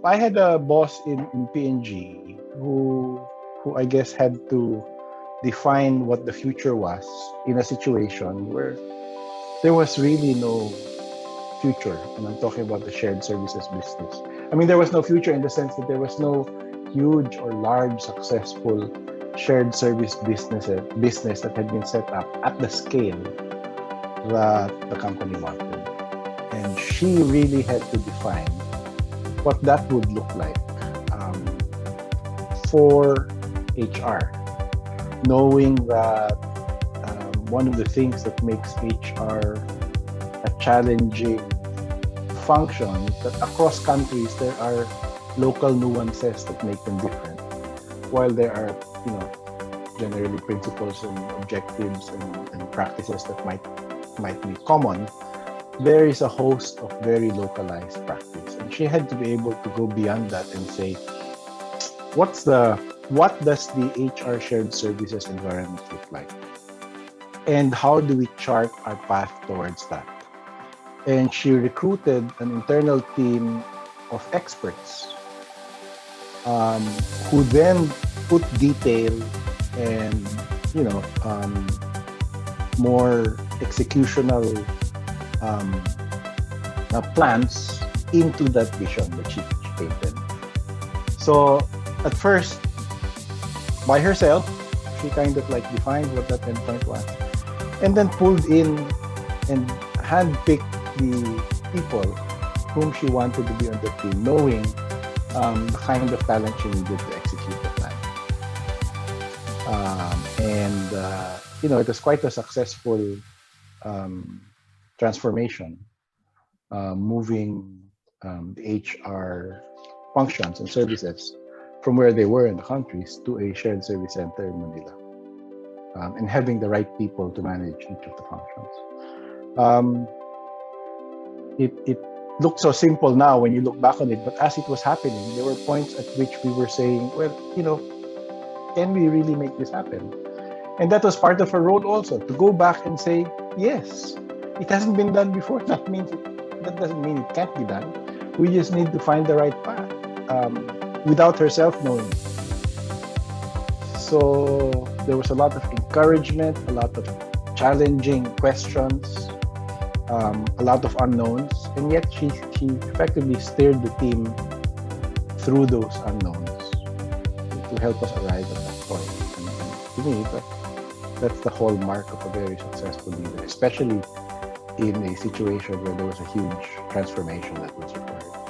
I had a boss in PNG who I guess had to define what the future was in a situation where there was really no future. And I'm talking about the shared services business. I mean, there was no future in the sense that there was no huge or large successful shared service business that had been set up at the scale that the company wanted. And she really had to define what that would look like um, for HR, knowing that one of the things that makes HR a challenging function is that across countries there are local nuances that make them different, while there are, you know, generally principles and objectives and practices that might be common. There is a host of very localized practice, and she had to be able to go beyond that and say, what does the HR shared services environment look like, and how do we chart our path towards that? And she recruited an internal team of experts, who then put detail and, you know, more executional um, plans into that vision that she painted. So at first, by herself, she kind of like defined what that endpoint was, and then pulled in and handpicked the people whom she wanted to be on the team, knowing the kind of talent she needed to execute the plan. And you know, it was quite a successful um, transformation, moving the HR functions and services from where they were in the countries to a shared service center in Manila, and having the right people to manage each of the functions. Um, it looks so simple now when you look back on it, but as it was happening, there were points at which we were saying, well, you know, can we really make this happen? And that was part of her role also, to go back and say, yes, it hasn't been done before. That doesn't mean it can't be done. We just need to find the right path, without herself knowing. So there was a lot of encouragement, a lot of challenging questions, a lot of unknowns, and yet she effectively steered the team through those unknowns to help us arrive at that point. And to me, that's the hallmark of a very successful leader, especially in a situation where there was a huge transformation that was required.